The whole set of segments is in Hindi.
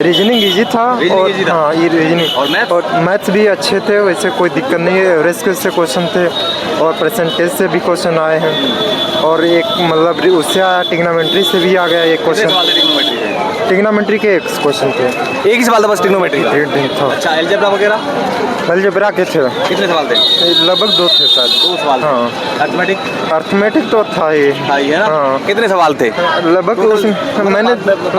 रीजनिंग इजी था और हाँ ये रीजनिंग और मैथ्स भी अच्छे थे, वैसे कोई दिक्कत नहीं है। एवरेज से क्वेश्चन थे और परसेंटेज से भी क्वेश्चन आए हैं और एक मतलब उससे ट्रिग्नोमेट्री से भी आ गया एक क्वेश्चन। ट्रिग्नोमेट्री के एक क्वेश्चन थे, एक ही सवाल था बस ट्रिग्नोमेट्री का। अच्छा अलजेब्रा वगैरह अलजेब्रा के थे, कितने सवाल थे? लगभग 2 थे शायद। 2 सवाल। हाँ अर्थमेटिक तो था ही है ना। हाँ कितने सवाल थे लगभग?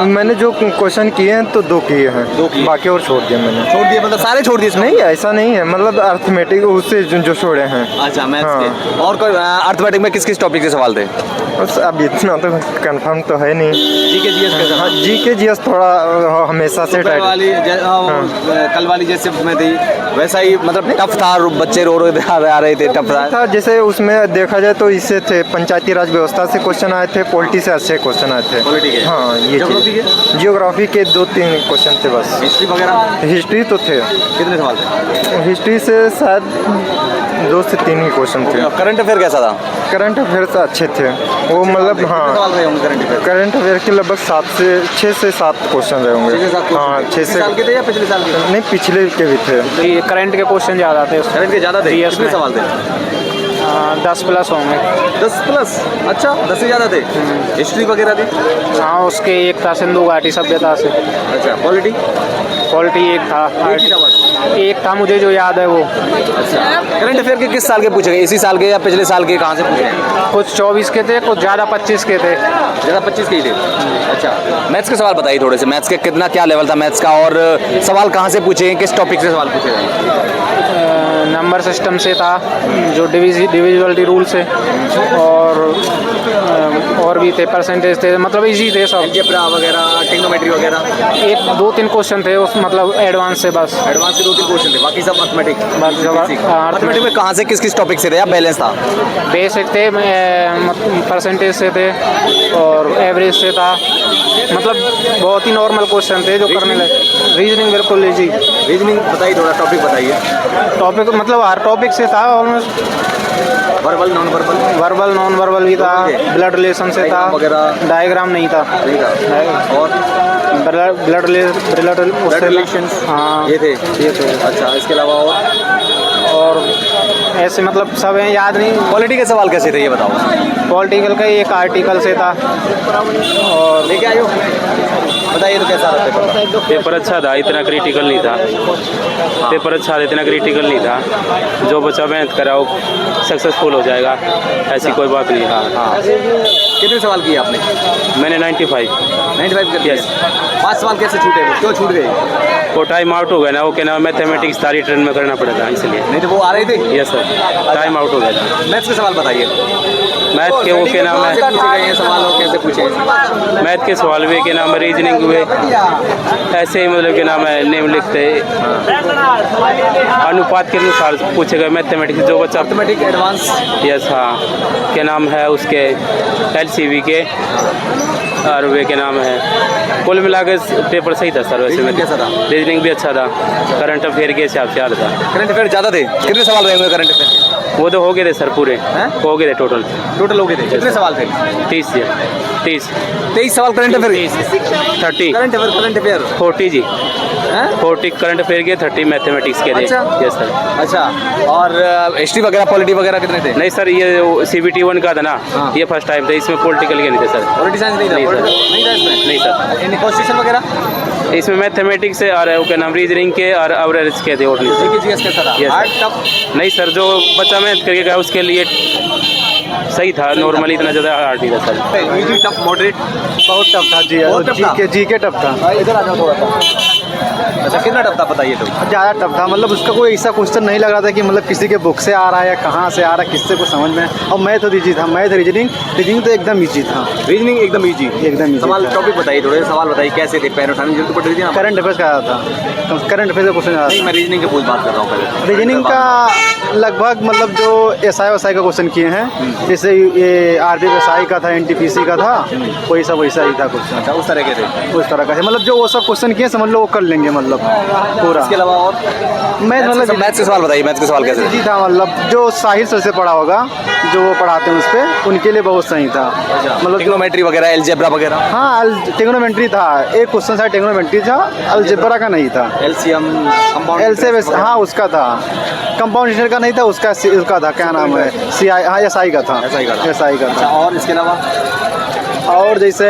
मैंने जो क्वेश्चन किए हैं तो 2 किए हैं, बाकी और छोड़ दिए मैंने। छोड़ दिए मतलब सारे छोड़ दिए? नहीं ऐसा नहीं है, मतलब अर्थमेटिक उससे जो छोड़े हैं। अच्छा मैथ्स के। और कोई अर्थमेटिक में किस किस टॉपिक के सवाल थे? बस अब इतना तो कंफर्म तो है नहीं। जीके जीएस का? हाँ जीके जीएस थोड़ा हमेशा से कल वाली जैसे में थी वैसा ही, मतलब टफ था, बच्चे रो रहे थे, टफ था। जैसे उसमें देखा जाए तो इससे थे पंचायती राज व्यवस्था से क्वेश्चन आए थे, पॉलिटी से अच्छे क्वेश्चन आए थे। हाँ ये जियोग्राफी के 2-3 क्वेश्चन थे बस। हिस्ट्री वगैरह? हिस्ट्री तो थे। कितने सवाल थे? हिस्ट्री से शायद 2 से 3 ही क्वेश्चन थे। करंट अफेयर कैसा था? करंट अफेयर्स अच्छे थे वो, मतलब हाँ करंट अफेयर के लगभग 6 से 7 क्वेश्चन रहे होंगे। हाँ 6 से। साल के थे या पिछले साल के? नहीं पिछले के भी थे। करंट के क्वेश्चन ज़्यादा थे। करंट के ज़्यादा थे? कितने सवाल थे? 10 प्लस होंगे। 10 प्लस? अच्छा 10 से ज़्यादा थे। हिस्ट्री वगैरह थी? हाँ उसके एक था सिंधु घाटी सभ्यता से। अच्छा पॉलिटी एक था। एक था मुझे जो याद है वो। अच्छा करंट अफेयर के किस साल के पूछे गए? इसी साल के या पिछले साल के? कहाँ से पूछे गए? कुछ 24 के थे, कुछ ज़्यादा 25 के थे। ज़्यादा 25 के ही थे। अच्छा मैथ्स के सवाल बताइए थोड़े से। मैथ्स के कितना क्या लेवल था मैथ्स का, और सवाल कहाँ से पूछे हैं, किस टॉपिक से सवाल पूछे गए? नंबर सिस्टम से था, जो डिविजिबिलिटी रूल से, और भी थे, परसेंटेज थे, मतलब इजी थे सब। अलजेब्रा वगैरह, ट्रिग्नोमेट्री वगैरह? 1-2-3 क्वेश्चन थे उस, मतलब एडवांस से बस। एडवांस के 2-3 क्वेश्चन थे, बाकी सब मैथमेटिक। मैथमेटिक में कहाँ से किस किस टॉपिक से थे या बैलेंस था? बेसिक थे, परसेंटेज से थे और एवरेज से था, मतलब बहुत ही नॉर्मल क्वेश्चन थे जो करने लगे। रीजनिंग बिल्कुल इजी। रीजनिंग बताइए थोड़ा, टॉपिक बताइए। टॉपिक मतलब हर टॉपिक से था almost. Verbal non verbal? Verbal non verbal भी था, ब्लड रिलेशन से था, डायग्राम नहीं था। और ब्लड रिलेशन हाँ ये थे। अच्छा इसके अलावा और ऐसे मतलब सब हैं, याद नहीं। पॉलिटी के सवाल कैसे थे ये बताओ? पॉलिटिकल का एक आर्टिकल से था। और लेके आयो बताइए तो कैसा रहा पेपर? अच्छा था, इतना क्रिटिकल नहीं था। पेपर अच्छा था, इतना क्रिटिकल नहीं था। जो बच्चा मेहनत कराओ सक्सेसफुल हो जाएगा, ऐसी कोई बात नहीं। हाँ कितने सवाल किए आपने? मैंने 95 कर दिए। 5 सवाल कैसे छूटे? क्यों छूट गए? वो टाइम आउट हो गया ना, वो क्या नाम मैथमेटिक्स सारी ट्रेन में करना पड़ा था इसलिए। नहीं तो वो आ रहे थे? यस सर, टाइम आउट हो गया था। मैथ्स के सवाल बताइए। मैथ के वो क्या नाम है, पूछे गए हैं सवाल और कैसे पूछे? मैथ के सवाल हुए के नाम है, रीजनिंग हुए, ऐसे ही मतलब के नाम है, नेम लिखते अनुपात के अनुसार पूछे गए मैथमेटिक्स। जो बच्चा मैथमेटिक्स एडवांस? यस हाँ, क्या नाम है उसके LCV के, और वे के नाम है। कुल मिलाकर पेपर सही था सर। वैसे में कैसा था? रीजनिंग भी अच्छा था, करंट अफेयर के हिसाब से आ रहा था। करंट अफेयर ज़्यादा थे? कितने सवाल रहे होंगे करंट अफेयर? वो तो हो गए थे सर, पूरे हो गए थे। टोटल हो गए थे। कितने सवाल थे? 23 सवाल करंट अफेयर? 30 करंट अफेयर 40 जी। 40 करंट अफेयर के, 30 मैथमेटिक्स के थे। Yes sir. अच्छा और हिस्ट्री वगैरह पॉलिटी वगैरह कितने थे? नहीं सर, ये CBT 1 का था ना, ये फर्स्ट टाइम था। इसमें पॉलिटिकल के नहीं थे सर। पॉलिटिकल साइंस नहीं था? नहीं सर। कॉन्स्टिट्यूशन वगैरह? इसमें मैथमेटिक्स है और क्या नाम रीजनिंग के और एवरेज के थे। और नहीं सर, जो बच्चा मेहनत करके गया उसके लिए सही था। नॉर्मली इतना ज़्यादा हार्ड नहीं था सर। Easy tough moderate? बहुत टफ था। जीके टफ था। इधर आ जाओ थोड़ा सा। अच्छा कितना टफ था बताइए तो? ज़्यादा टफ था, मतलब उसका कोई ऐसा क्वेश्चन नहीं लग रहा था कि मतलब किसी के बुक से आ रहा है या कहाँ से आ रहा है, किससे को समझ में। और मैथ तो ईजी था, मैथ रीजनिंग तो एकदम ईजी था। रीजनिंग एकदम ईजी? सवाल टॉपिक बताइए थोड़े, सवाल बताइए कैसे थे? पैर उठाने की जरूरत पड़ रही थी ना? करंट अफेयर का आया था, करंट अफेयर का क्वेश्चन आया था। मैं रीजनिंग के बात कर रहा हूँ। रीजनिंग का लगभग मतलब जो एसआई वसाई का क्वेश्चन किए हैं, जैसे ये आरबीएसआई का था, एनटीपीसी का था, वही सब वैसा ही था क्वेश्चन। अच्छा, उस तरह के थे। उस तरह का है, मतलब जो वो सब क्वेश्चन किए समझ लो वो कर लेंगे मतलब पूरा। इसके अलावा और मैथ मतलब मैथ्स के सवाल बताइए, मैथ्स के सवाल कैसे थे? जी था, मतलब जो साहिल सर से पढ़ा होगा, जो वो पढ़ाते हैं उस पर, उनके लिए बहुत सही था। मतलब ट्रिग्नोमेट्री वगैरह, अलजेब्रा वगैरह। हाँ, ट्रिग्नोमेट्री था, एक क्वेश्चन था ट्रिग्नोमेट्री था, अलजेब्रा का नहीं था। एलसीएम, कंपाउंड, एलसीएम हाँ उसका था, कंपाउंड का नहीं था, उसका था, क्या नाम है, सीआई, हाँ एसआई का था, एसआई का था। और इसके अलावा और जैसे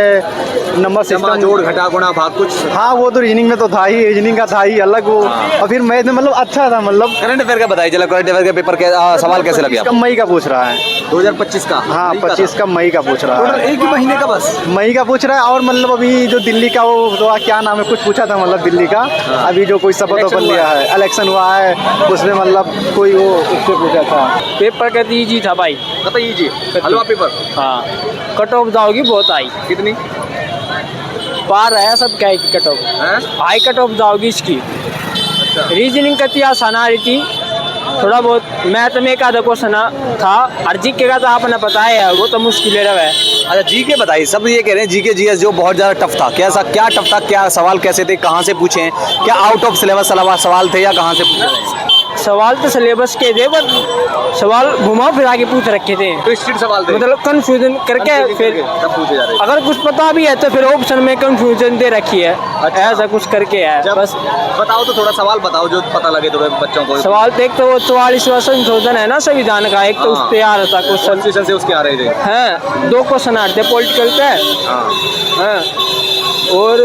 नंबर सिस्टम, जोड़, घटा, गुणा, भाग कुछ। हाँ वो तो रीजनिंग में तो था ही, रीजनिंग का था ही अलग वो। और फिर मैथ में मतलब अच्छा था, मतलब करंट अफेयर का बताइए चलो, करंट अफेयर के पेपर के सवाल कैसे लगे आपको? मई का पूछ रहा है, 2025 का। हाँ 25 का मई का पूछ रहा है, एक ही महीने का बस मई का पूछ रहा है। और मतलब अभी जो दिल्ली का वो क्या नाम है, कुछ पूछा था मतलब दिल्ली का, अभी जो कोई शपथ वपथ लिया है, इलेक्शन हुआ है, उसमें मतलब कोई वो उससे पूछा था। पेपर का ईजी था भाई, बताइए जी। हलवा पेपर। हाँ कट ऑफ जाओगी बहुत आई, कितनी? पार है सब क्या की cut off, high cut off जाओगी इसकी। रीजनिंग करती आसान आ रही थी, थोड़ा बहुत मैथ में एक आधा क्वेश्चन था, और जीके का तो आपने पता है वो तो मुश्किल है। अच्छा, जीके बताइए। सब ये कह रहे हैं जीके जीएस जो बहुत ज़्यादा टफ था, कैसा क्या टफ था, क्या सवाल कैसे थे, कहाँ से पूछे, क्या आउट ऑफ सिलेबस सवाल थे या कहाँ से पूछे? सवाल तो सिलेबस के थे, पर सवाल घुमा फिरा के पूछ रखे थे, तो स्ट्रिक्ट सवाल थे, मतलब कंफ्यूजन करके फिर तब पूछे जा रहे हैं। अगर कुछ पता भी है तो फिर ऑप्शन में कंफ्यूजन दे रखी है। अच्छा। ऐसा कुछ करके है बस। बताओ तो थोड़ा सवाल बताओ जो पता लगे थोड़े बच्चों को। सवाल तो एक तो वो 44वां संशोधन है ना संविधान का, एक तो उस पे आ रहा था क्वेश्चन, कॉन्स्टिट्यूशन से उसके आ रहे थे। हैं 2 क्वेश्चन आ रहे थे पॉलिटिकल पे, हैं और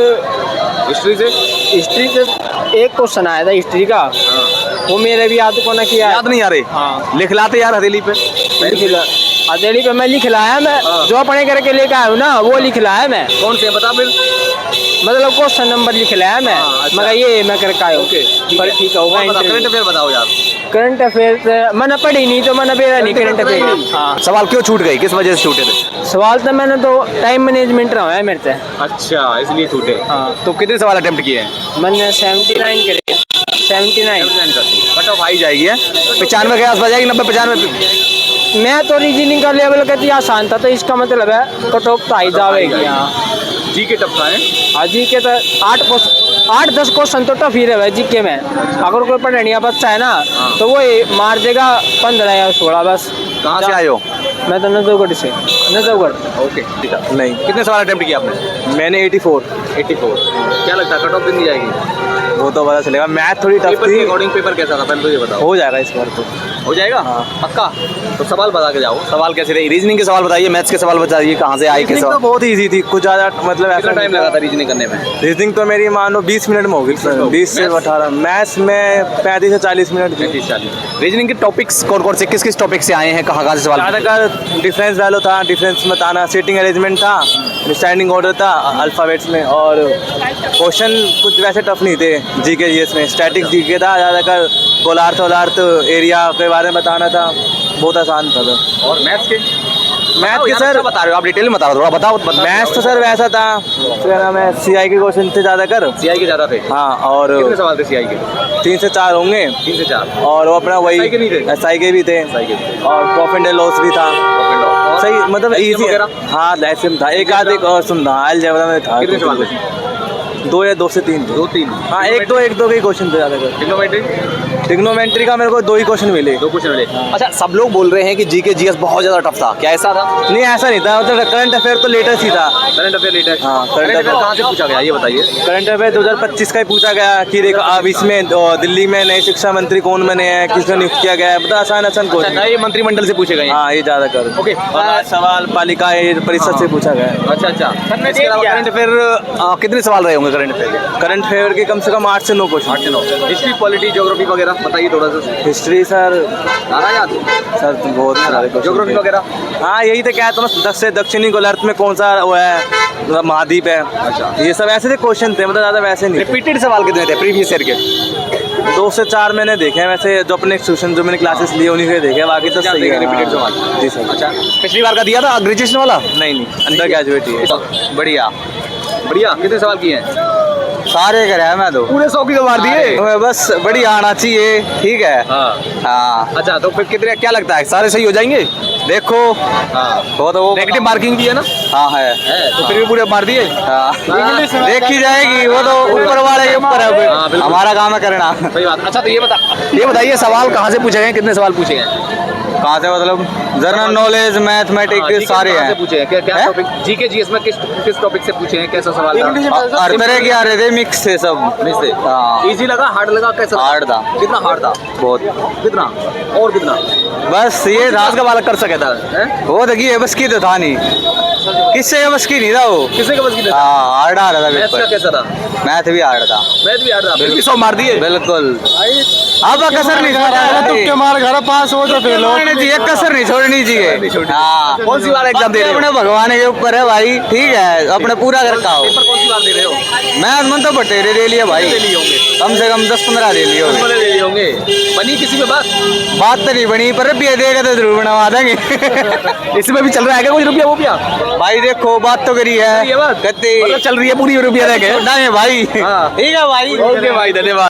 हिस्ट्री से एक क्वेश्चन आया था हिस्ट्री का, वो मेरे भी याद को ना किया, याद नहीं आ रहे। हाँ लिख लाते यार हथेली पे। हथेली पे मैं लिख लाया, मैं जो पढ़े करके लेकर आया हूँ ना वो लिख लाया मैं। कौन से बता फिर? मतलब क्वेश्चन नंबर लिख लाया मैं, अच्छा। मगर ये मैं करके आया हूँ। पर ठीक होगा। करंट अफेयर बताओ यार। करंट अफेयर मैंने पढ़ी नहीं तो मैंने बेरा नहीं करंट अफेयर। हाँ सवाल क्यों छूट गई, किस वजह से छूटे थे? सवाल तो मैंने तो टाइम मैनेजमेंट रहा है मेरे से। अच्छा, इसलिए छूटे। हाँ तो कितने सवाल अटेम्प्ट किए हैं? मैंने 79 करे, 79 कट ऑफ आई जाएगी है 95 के आसपास जाएगी, 90 95। मैं तो रीजनिंग का लेवल कहती आसान था, तो इसका मतलब है कट ऑफ तो आई जाएगी। हाँ जी के टफ था है। हाँ जी के तो 8-10 क्वेश्चन तो टफ ही रहे जी के में। अगर कोई पढ़निया बच्चा है ना तो वो मार देगा 15 या 16 बस। कहाँ से आए हो? मैं तो नजफगढ़ से। नजफगढ़। ओके ठीक है। नहीं, कितने सवाल अटेम्प्ट किया आपने? मैंने 84। क्या लगता है कट ऑफ कितनी जाएगी? वो तो पता चलेगा, मैथ थोड़ी टफ पेपर के थी। अकॉर्डिंग पेपर कैसा था पहले तो ये बताओ। हो जाएगा इस बार तो। हो जाएगा पक्का? तो सवाल बता के जाओ, सवाल कैसे रहे? रीजनिंग के सवाल बताइए, मैथ्स के सवाल बताइए, कहाँ से आए के रीजनिंग तो सवाल? बहुत ईजी थी, कुछ ज़्यादा मतलब कितना ऐसा टाइम लगा था रीजनिंग करने में? रीजनिंग तो मेरी मानो 20 मिनट में होगी, 20 से 18। मैथ्स में 35 से 40 मिनट की। 30-40। रीजनिंग के टॉपिक्स कौन कौन से, किस किस टॉपिक से आए हैं, कहाँ से सवाल? ज़्यादातर डिफरेंस वैल्यू था, डिफरेंस बताना, सीटिंग अरेंजमेंट था, स्टैंडिंग ऑर्डर था अल्फ़ाबेट्स में, और क्वेश्चन कुछ वैसे टफ नहीं थे जीके जीएस में। स्टैटिक जीके था ज़्यादातर, गोलार्थ एरिया के बारे में बताना था, बहुत आसान था। और मैथ्स के? मैथ के सर बता रहे हो आप, डिटेल में बता रहे हो, थोड़ा बताओ। मैथ्स तो सर वैसा था, क्या नाम है, सीआई के क्वेश्चन थे ज़्यादातर। सीआई के ज़्यादा थे? हाँ, और कितने सवाल थे सीआई के? 3 से 4 होंगे। 3 से 4। और वो अपना वही SI के नहीं थे? SI के भी थे, और प्रॉफिट एंड लॉस भी था। सही मतलब LCM इजी। वगैरह? हाँ LCM था, एक आध एक और सुन था, अलजेब्रा में था। कितने सवाल थे? 2 या 2 से 3 थे। 2-3? हाँ, एक दो के क्वेश्चन थे ज़्यादातर। ट्रिग्नोमेट्री? ट्रिग्नोमेट्री का मेरे को 2 ही क्वेश्चन मिले। 2 क्वेश्चन मिले। अच्छा, सब लोग बोल रहे हैं कि जीके जीएस बहुत ज़्यादा टफ था, क्या ऐसा था? नहीं ऐसा नहीं था, मतलब करंट अफेयर तो लेटेस्ट ही था। Current affair latest? हाँ, करंट अफेयर कहाँ से पूछा गया ये बताइए। करंट अफेयर 2025 का ही पूछा गया कि देखो अब इसमें दिल्ली में नए शिक्षा मंत्री कौन बने हैं, किसको नियुक्त किया गया है, मतलब आसान क्वेश्चन। नए मंत्रिमंडल से पूछे गए? हाँ, ये ज़्यादा कर। ओके। और सवाल पालिका परिषद से पूछा गया है। अच्छा अच्छा। इसके अलावा करंट अफेयर कितने सवाल रहे होंगे करंट अफेयर के? करंट अफेयर के कम से कम 8 से 9 क्वेश्चन। 8 से 9। हिस्ट्री, पॉलिटी, ज्योग्राफी वगैरह बताइए थोड़ा सा। हिस्ट्री सर सारा याद? सर तो बहुत सारे क्वेश्चन। ज्योग्राफी वगैरह? हाँ, यही तो क्या तो से दक्षिणी गोलार्ध में कौन सा वो है, मतलब महाद्वीप है। अच्छा। ये सब ऐसे थे क्वेश्चन थे, मतलब ज़्यादा वैसे नहीं। रिपीटेड सवाल कितने थे प्रीवियस ईयर के? 2 से 4 मैंने देखे हैं वैसे, जो अपने ट्यूशन जो मैंने क्लासेस लिए उन्हीं के देखे, बाकी तो सही है। रिपीटेड सवाल? जी सर। अच्छा, पिछली बार का दिया था ग्रेजुएशन वाला? नहीं अंडर ग्रेजुएट ही है। बढ़िया बढ़िया। कितने सवाल किए हैं? सारे करे हैं मैं तो पूरे 100 की तो मार दिए। तुम्हें बस बढ़िया आना चाहिए, ठीक है। हाँ अच्छा तो फिर कितने क्या लगता है सारे सही हो जाएंगे? देखो वो तो वो नेगेटिव मार्किंग भी है ना? हाँ है तो फिर भी पूरे मार दिए। हाँ। देखी जाएगी, वो तो ऊपर वाले के ऊपर है, बिल्कुल। हमारा काम है करना। सही बात। अच्छा तो ये बताइए सवाल कहाँ से पूछे गए, कितने सवाल पूछे गए? कहाँ से मतलब जनरल नॉलेज, मैथमेटिक्स सारे कहाँ से हैं। पूछे हैं? क्या हैं? टॉपिक जीके जीएस में किस टॉपिक से पूछे हैं? कैसा सवाल था? हर तरह के आ रहे थे, मिक्स थे सब। हाँ इजी लगा, हार्ड लगा, कैसा हार्ड था। कितना हार्ड था? बहुत। कितना और कितना? बस ये था, का बालक कर सके था? वो देखिए बस की तो था नहीं, किससे का बस की नहीं था वो। किसे का बस की था? हाँ हार्ड आ रहा था मैथ्स का पेपर। कैसा था? मैथ भी हार्ड था। मैथ भी हार्ड था, फिर भी 100 मार दिए। बिल्कुल। अब कसर नहीं छोड़ना, मार घर पास हो तो फेल हो। चाहिए, कसर नहीं छोड़नी चाहिए। हाँ कौन सी बार एग्जाम दे रहे हो? अपने भगवान के ऊपर है भाई, ठीक है, अपने पूरा कर का हो। पेपर कौन सी बार दे रहे हो? मैं मन तो बटेरे दे लिए भाई, दे लिए होंगे। कम से कम 10-15 दे लिए होंगे। ले लिए होंगे। बनी किसी में बात तो नहीं बनी, पर रुपया देगा तो जरूर बनवा देंगे। इसमें भी चल रहा है क्या कुछ रुपया वो रुपया? भाई देखो बात तो करी है, ये बात कहते मतलब चल रही है पूरी रुपया रह गए भाई। हाँ। ठीक है भाई। ओके भाई, धन्यवाद।